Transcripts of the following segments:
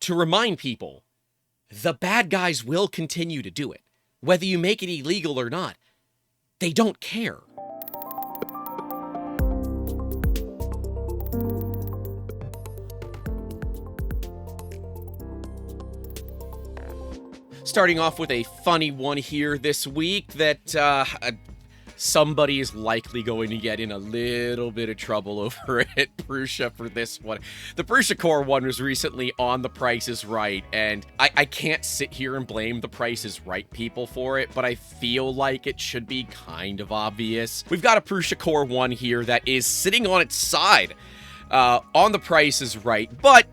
to remind people, the bad guys will continue to do it. Whether you make it illegal or not, they don't care. Starting off with a funny one here this week that somebody is likely going to get in a little bit of trouble over at Prusa for this one. The Prusa Core one was recently on The Price is Right, and I can't sit here and blame The Price is Right people for it, but I feel like it should be kind of obvious. We've got a Prusa Core one here that is sitting on its side on The Price is Right, but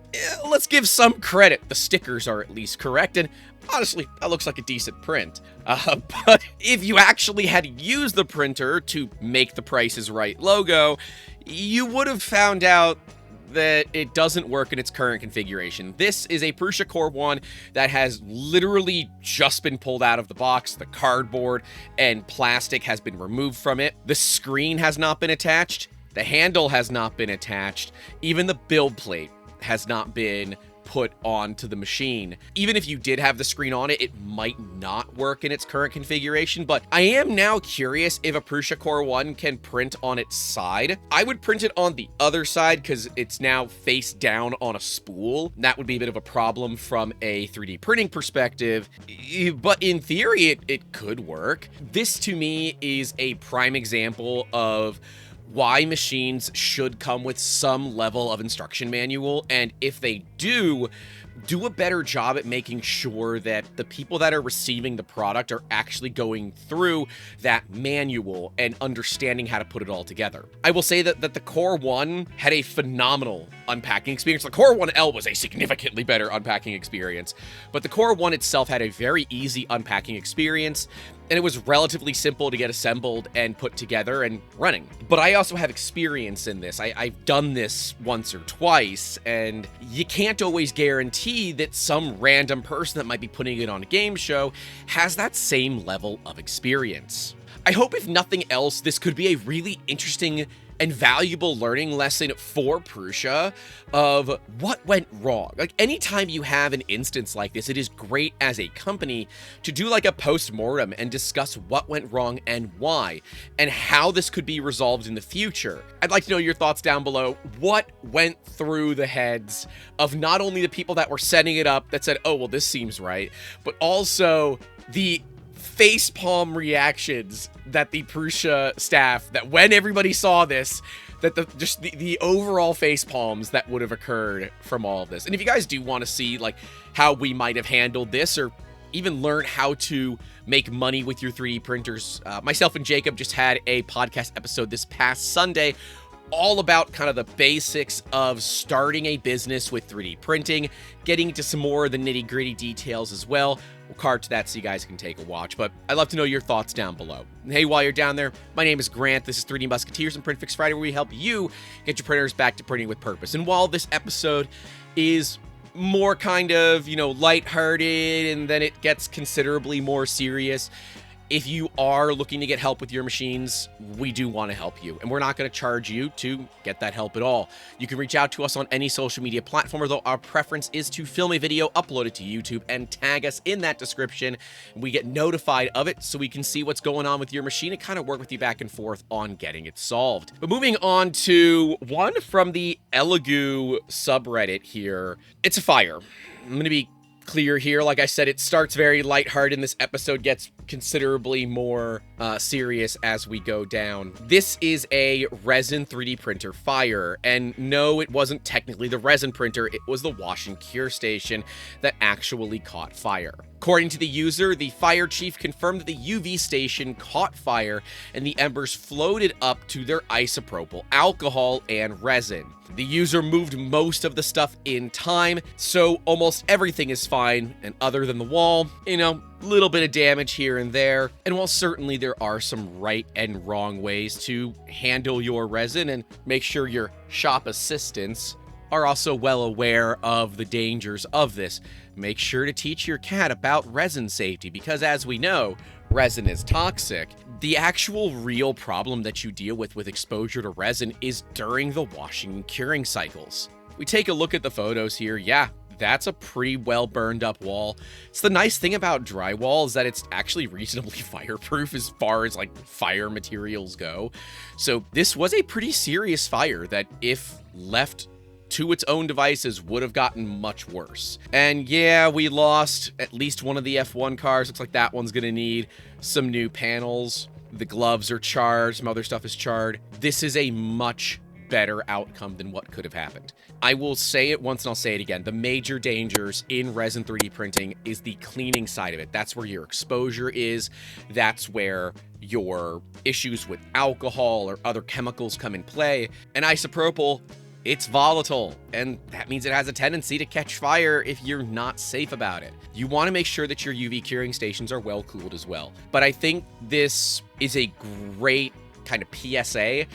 let's give some credit. The stickers are at least correct, and honestly, that looks like a decent print. But if you actually had used the printer to make the Price is Right logo, you would have found out that it doesn't work in its current configuration. This is a Prusa Core 1 that has literally just been pulled out of the box. The cardboard and plastic has been removed from it. The screen has not been attached. The handle has not been attached. Even the build plate has not been put onto the machine. Even if you did have the screen on it, it might not work in its current configuration, but I am now curious if a Prusa Core 1 can print on its side. I would print it on the other side because it's now face down on a spool. That would be a bit of a problem from a 3D printing perspective, but in theory, it could work. This to me is a prime example of why machines should come with some level of instruction manual, and if they do a better job at making sure that the people that are receiving the product are actually going through that manual and understanding how to put it all together. I will say that the Core 1 had a phenomenal unpacking experience. The Core 1L was a significantly better unpacking experience, but the Core 1 itself had a very easy unpacking experience, and it was relatively simple to get assembled and put together and running. But I also have experience in this. I've done this once or twice, and you can't always guarantee that some random person that might be putting it on a game show has that same level of experience. I hope if nothing else, this could be a really interesting and valuable learning lesson for Prusa of what went wrong. Like, anytime you have an instance like this, it is great as a company to do like a post-mortem and discuss what went wrong and why, and how this could be resolved in the future. I'd like to know your thoughts down below. What went through the heads of not only the people that were setting it up that said, oh, well, this seems right, but also the facepalm reactions that the Prusa staff, that when everybody saw this, that the overall facepalms that would have occurred from all of this. And if you guys do want to see like how we might have handled this, or even learn how to make money with your 3D printers, myself and Jacob just had a podcast episode this past Sunday all about kind of the basics of starting a business with 3D printing, getting into some more of the nitty-gritty details as well. We'll card to that so you guys can take a watch, but I'd love to know your thoughts down below. And hey, while you're down there, my name is Grant. This is 3D Musketeers and PrintFixFriday, where we help you get your printers back to printing with purpose. And while this episode is more kind of, lighthearted, and then it gets considerably more serious, if you are looking to get help with your machines, we do want to help you, and we're not going to charge you to get that help at all. You can reach out to us on any social media platform, although our preference is to film a video, upload it to YouTube, and tag us in that description. We get notified of it so we can see what's going on with your machine and kind of work with you back and forth on getting it solved. But moving on to one from the Elegoo subreddit here. It's a fire. I'm going to be clear here. Like I said, it starts very lighthearted, and this episode gets considerably more serious as we go down. This is a resin 3D printer fire, and no, it wasn't technically the resin printer, it was the wash and cure station that actually caught fire. According to the user, the fire chief confirmed that the UV station caught fire and the embers floated up to their isopropyl alcohol and resin. The user moved most of the stuff in time, so almost everything is fine, and other than the wall, little bit of damage here and there. And while certainly there are some right and wrong ways to handle your resin, and make sure your shop assistants are also well aware of the dangers of this, make sure to teach your cat about resin safety, because as we know, resin is toxic. The actual real problem that you deal with exposure to resin is during the washing and curing cycles. We take a look at the photos here. Yeah, that's a pretty well burned up wall. It's the nice thing about drywall is that it's actually reasonably fireproof as far as like fire materials go. So this was a pretty serious fire that, if left to its own devices, would have gotten much worse. And yeah, we lost at least one of the F1 cars. Looks like that one's gonna need some new panels. The gloves are charred, some other stuff is charred. This is a much better outcome than what could have happened. I will say it once and I'll say it again. The major dangers in resin 3D printing is the cleaning side of it. That's where your exposure is. That's where your issues with alcohol or other chemicals come in play. And isopropyl, it's volatile, and that means it has a tendency to catch fire if you're not safe about it. You want to make sure that your UV curing stations are well cooled as well. But I think this is a great kind of PSA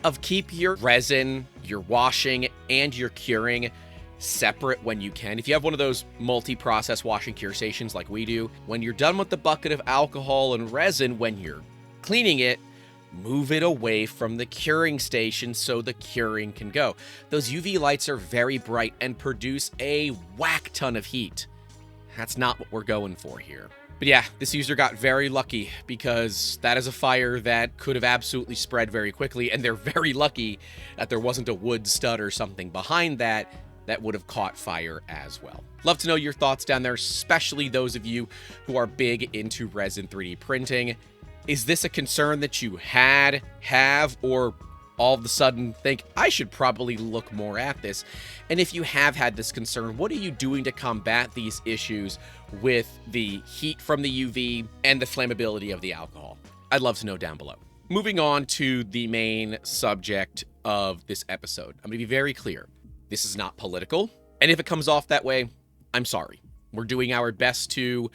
of keep your resin, your washing, and your curing separate when you can. If you have one of those multi-process wash and cure stations like we do, when you're done with the bucket of alcohol and resin, when you're cleaning it, move it away from the curing station so the curing can go. Those UV lights are very bright and produce a whack ton of heat. That's not what we're going for here. But yeah, this user got very lucky because that is a fire that could have absolutely spread very quickly, and they're very lucky that there wasn't a wood stud or something behind that would have caught fire as well. Love to know your thoughts down there, especially those of you who are big into resin 3D printing. Is this a concern that you have, or all of a sudden think, I should probably look more at this? And if you have had this concern, what are you doing to combat these issues with the heat from the UV and the flammability of the alcohol? I'd love to know down below. Moving on to the main subject of this episode. I'm going to be very clear. This is not political. And if it comes off that way, I'm sorry. We're doing our best to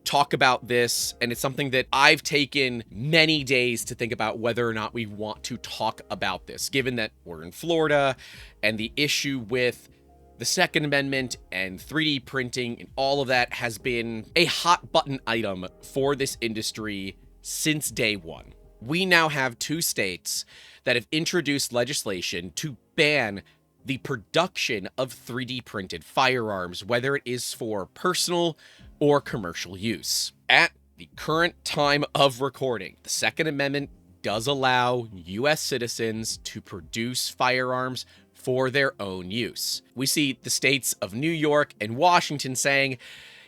talk about this, and it's something that I've taken many days to think about whether or not we want to talk about this, given that we're in Florida and the issue with the Second Amendment and 3D printing and all of that has been a hot button item for this industry since day one. We now have 2 states that have introduced legislation to ban the production of 3D printed firearms, whether it is for personal or commercial use. At the current time of recording, the Second Amendment does allow U.S. citizens to produce firearms for their own use. We see the states of New York and Washington saying,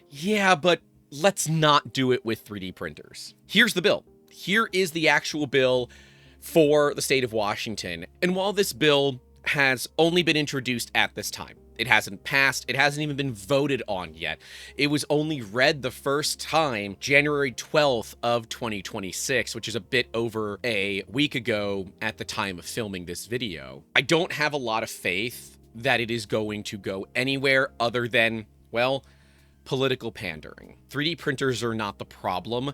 yeah, but let's not do it with 3D printers. Here's the bill. Here is the actual bill for the state of Washington. And while this bill has only been introduced at this time, it hasn't passed. It hasn't even been voted on yet. It was only read the first time January 12th of 2026, which is a bit over a week ago at the time of filming this video. I don't have a lot of faith that it is going to go anywhere other than, well, political pandering. 3D printers are not the problem.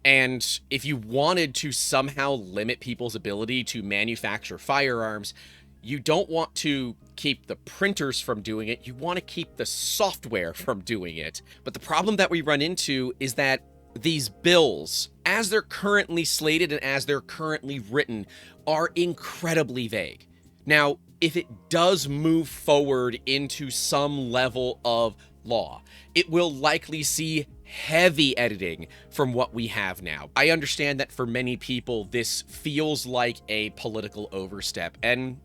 And if you wanted to somehow limit people's ability to manufacture firearms, you don't want to keep the printers from doing it, you want to keep the software from doing it. But the problem that we run into is that these bills, as they're currently slated and as they're currently written, are incredibly vague. Now, if it does move forward into some level of law, it will likely see heavy editing from what we have now. I understand that for many people, this feels like a political overstep, and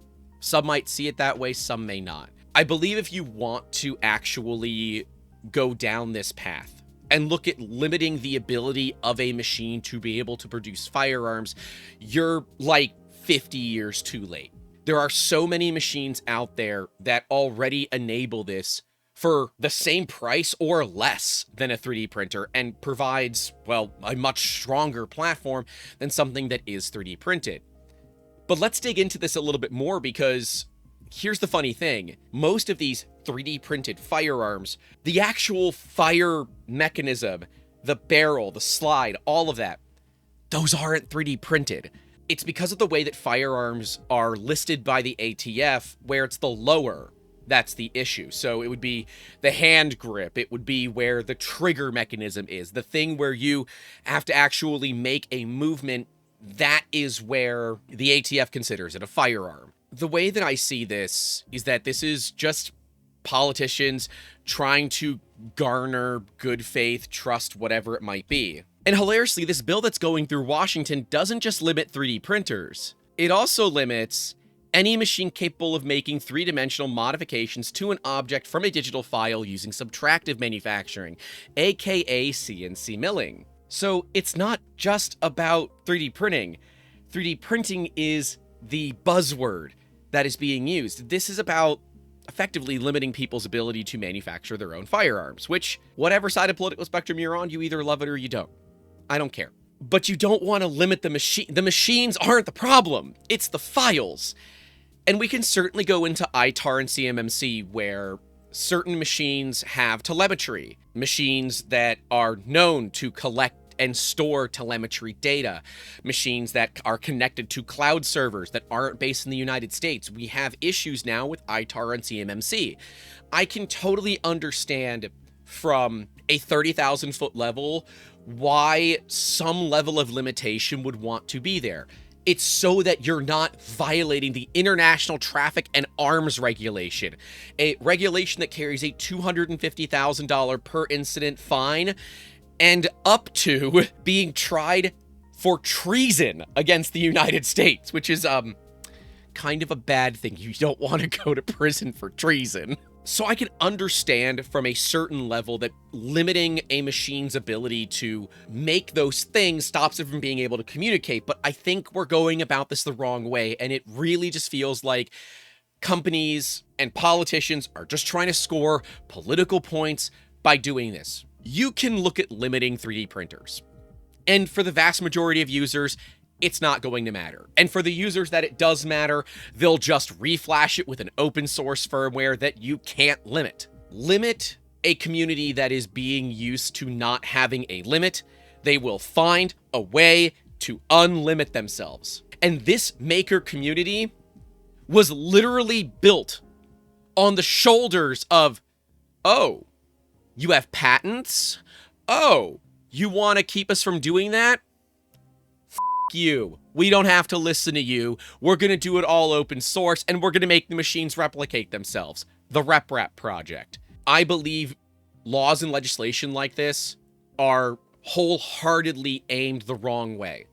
some might see it that way, some may not. I believe if you want to actually go down this path and look at limiting the ability of a machine to be able to produce firearms, you're like 50 years too late. There are so many machines out there that already enable this for the same price or less than a 3D printer and provides, well, a much stronger platform than something that is 3D printed. But let's dig into this a little bit more, because here's the funny thing. Most of these 3D printed firearms, the actual fire mechanism, the barrel, the slide, all of that, those aren't 3D printed. It's because of the way that firearms are listed by the ATF, where it's the lower that's the issue. So it would be the hand grip. It would be where the trigger mechanism is, the thing where you have to actually make a movement. That is where the ATF considers it a firearm. The way that I see this is that this is just politicians trying to garner good faith, trust, whatever it might be. And hilariously, this bill that's going through Washington doesn't just limit 3D printers. It also limits any machine capable of making three-dimensional modifications to an object from a digital file using subtractive manufacturing, aka CNC milling. So it's not just about 3D printing. 3D printing is the buzzword that is being used. This is about effectively limiting people's ability to manufacture their own firearms, which, whatever side of political spectrum you're on, you either love it or you don't. I don't care. But you don't want to limit the machine. The machines aren't the problem. It's the files. And we can certainly go into ITAR and CMMC where certain machines have telemetry, machines that are known to collect and store telemetry data, machines that are connected to cloud servers that aren't based in the United States. We have issues now with ITAR and CMMC. I can totally understand from a 30,000 foot level why some level of limitation would want to be there. It's so that you're not violating the International Traffic and Arms Regulation, a regulation that carries a $250,000 per incident fine and up to being tried for treason against the United States, which is kind of a bad thing. You don't want to go to prison for treason. So I can understand from a certain level that limiting a machine's ability to make those things stops it from being able to communicate, but I think we're going about this the wrong way, and it really just feels like companies and politicians are just trying to score political points by doing this. You can look at limiting 3D printers, and for the vast majority of users, it's not going to matter. And for the users that it does matter, they'll just reflash it with an open source firmware that you can't limit. Limit a community that is being used to not having a limit. They will find a way to unlimit themselves. And this maker community was literally built on the shoulders of, oh, you have patents? Oh, you want to keep us from doing that? You. We don't have to listen to you. We're going to do it all open source, and we're going to make the machines replicate themselves. The RepRap project. I believe laws and legislation like this are wholeheartedly aimed the wrong way.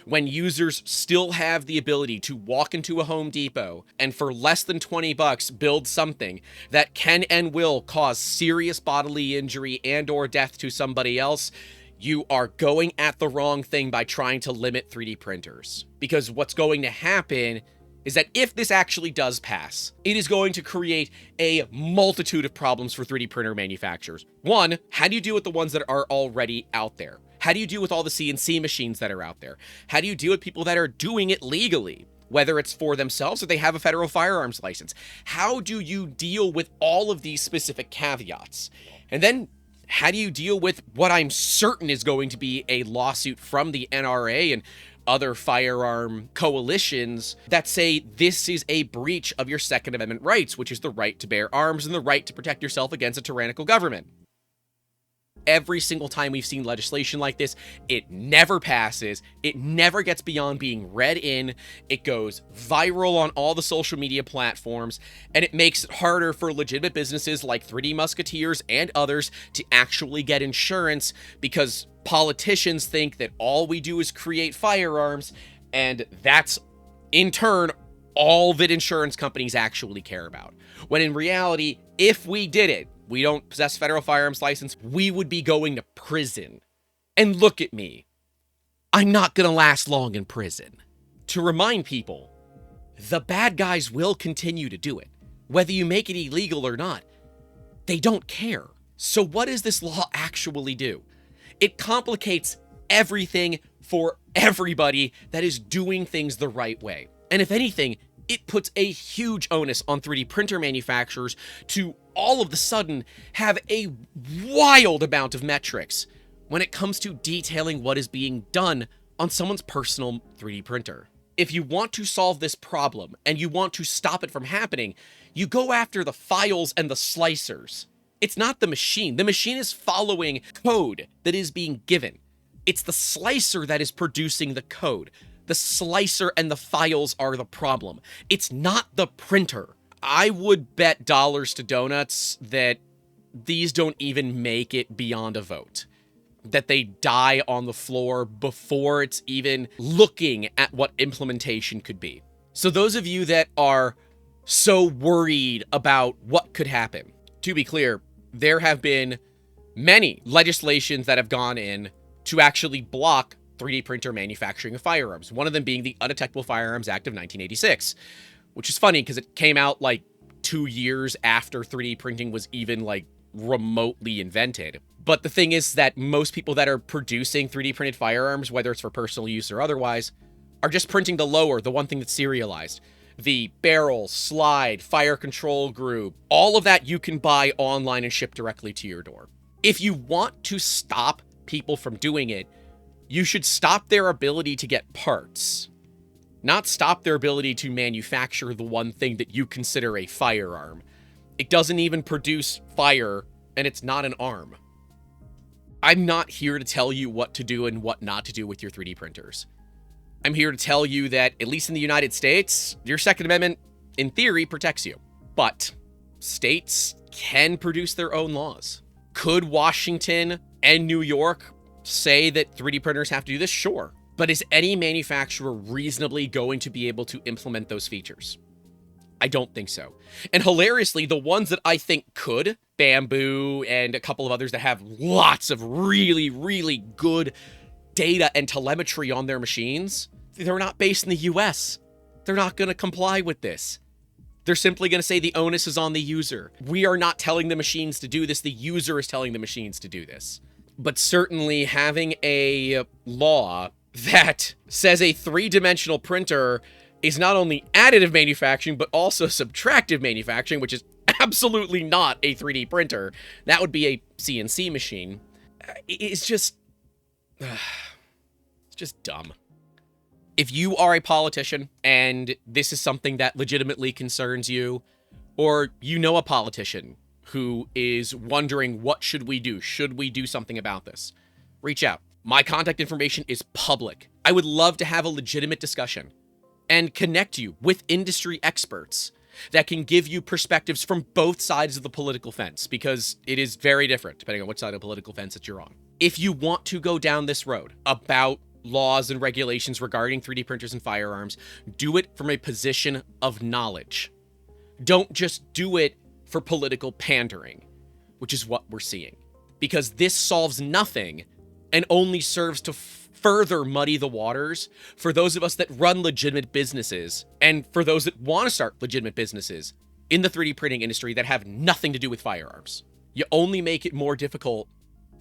When users still have the ability to walk into a Home Depot and for less than $20 build something that can and will cause serious bodily injury and or death to somebody else, you are going at the wrong thing by trying to limit 3D printers. Because what's going to happen is that if this actually does pass, it is going to create a multitude of problems for 3D printer manufacturers. One, how do you deal with the ones that are already out there? How do you deal with all the CNC machines that are out there? How do you deal with people that are doing it legally, whether it's for themselves or they have a federal firearms license? How do you deal with all of these specific caveats? And then how do you deal with what I'm certain is going to be a lawsuit from the NRA and other firearm coalitions that say this is a breach of your Second Amendment rights, which is the right to bear arms and the right to protect yourself against a tyrannical government? Every single time we've seen legislation like this, it never passes. It never gets beyond being read in. It goes viral on all the social media platforms, and it makes it harder for legitimate businesses like 3D Musketeers and others to actually get insurance because politicians think that all we do is create firearms, and that's, in turn, all that insurance companies actually care about. When in reality, if we did it, we don't possess federal firearms license, we would be going to prison. And look at me. I'm not going to last long in prison. To remind people, the bad guys will continue to do it. Whether you make it illegal or not, they don't care. So what does this law actually do? It complicates everything for everybody that is doing things the right way. And if anything, it puts a huge onus on 3D printer manufacturers to all of a sudden have a wild amount of metrics when it comes to detailing what is being done on someone's personal 3D printer. If you want to solve this problem and you want to stop it from happening, you go after the files and the slicers. It's not the machine. The machine is following code that is being given. It's the slicer that is producing the code. The slicer and the files are the problem. It's not the printer. I would bet dollars to donuts that these don't even make it beyond a vote. That they die on the floor before it's even looking at what implementation could be. So those of you that are so worried about what could happen, to be clear, there have been many legislations that have gone in to actually block 3D printer manufacturing of firearms. One of them being the Undetectable Firearms Act of 1986, which is funny because it came out like 2 years after 3D printing was even like remotely invented. But the thing is that most people that are producing 3D printed firearms, whether it's for personal use or otherwise, are just printing the lower, the one thing that's serialized. The barrel, slide, fire control group, all of that you can buy online and ship directly to your door. If you want to stop people from doing it, you should stop their ability to get parts, not stop their ability to manufacture the one thing that you consider a firearm. It doesn't even produce fire, and it's not an arm. I'm not here to tell you what to do and what not to do with your 3D printers. I'm here to tell you that, at least in the United States, your Second Amendment, in theory, protects you. But states can produce their own laws. Could Washington and New York say that 3D printers have to do this? Sure. But is any manufacturer reasonably going to be able to implement those features? I don't think so. And hilariously, the ones that I think could, Bamboo and a couple of others that have lots of really, really good data and telemetry on their machines, they're not based in the US. They're not going to comply with this. They're simply going to say the onus is on the user. We are not telling the machines to do this. The user is telling the machines to do this. But certainly having a law that says a three-dimensional printer is not only additive manufacturing, but also subtractive manufacturing, which is absolutely not a 3D printer. That would be a CNC machine. It's just dumb. If you are a politician and this is something that legitimately concerns you, or you know a politician who is wondering, what should we do? Should we do something about this? Reach out. My contact information is public. I would love to have a legitimate discussion and connect you with industry experts that can give you perspectives from both sides of the political fence, because it is very different depending on which side of the political fence that you're on. If you want to go down this road about laws and regulations regarding 3D printers and firearms, do it from a position of knowledge. Don't just do it for political pandering, which is what we're seeing. Because this solves nothing and only serves to further muddy the waters for those of us that run legitimate businesses, and for those that want to start legitimate businesses in the 3D printing industry that have nothing to do with firearms. You only make it more difficult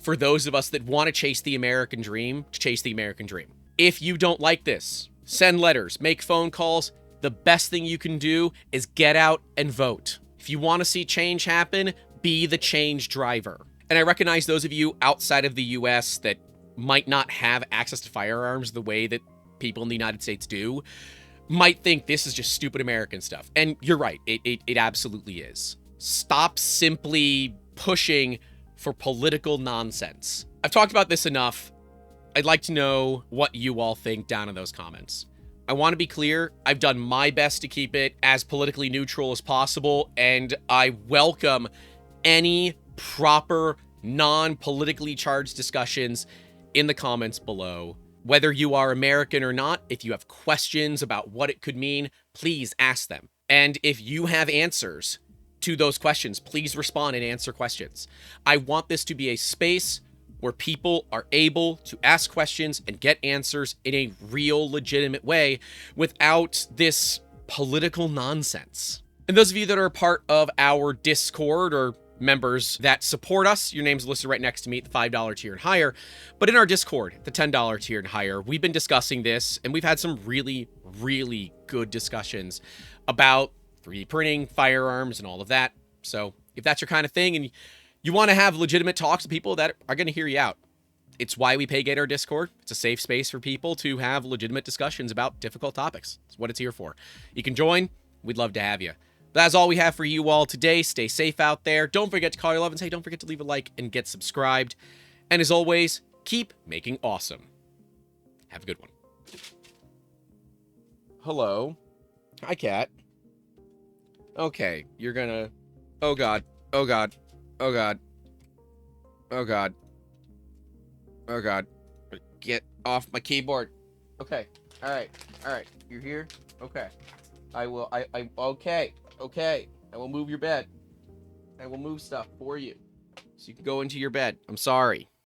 for those of us that want to chase the American dream to chase the American dream. If you don't like this, send letters, make phone calls. The best thing you can do is get out and vote. If you want to see change happen, be the change driver. And I recognize those of you outside of the US that might not have access to firearms the way that people in the United States do, might think this is just stupid American stuff. And you're right, it absolutely is. Stop simply pushing for political nonsense. I've talked about this enough. I'd like to know what you all think down in those comments. I want to be clear, I've done my best to keep it as politically neutral as possible, and I welcome any proper, non-politically charged discussions in the comments below. Whether you are American or not, if you have questions about what it could mean, please ask them. And if you have answers to those questions, please respond and answer questions. I want this to be a space where people are able to ask questions and get answers in a real, legitimate way without this political nonsense. And those of you that are a part of our Discord, or members that support us, your name's listed right next to me at the $5 tier and higher. But in our Discord, the $10 tier and higher, we've been discussing this, and we've had some really, really good discussions about 3D printing, firearms, and all of that. So if that's your kind of thing and you want to have legitimate talks with people that are going to hear you out, it's why we pay gate our Discord. It's a safe space for people to have legitimate discussions about difficult topics. It's what it's here for. You can join. We'd love to have you. That's all we have for you all today. Stay safe out there. Don't forget to call your love and say, don't forget to leave a like and get subscribed. And as always, keep making awesome. Have a good one. Hello. Hi, cat. Okay, you're gonna... Oh god. Oh god. Oh god. Oh god. Oh god. Get off my keyboard. Okay. Alright. Alright. You're here? Okay. Okay. Okay. I will move your bed. I will move stuff for you. So you can go into your bed. I'm sorry.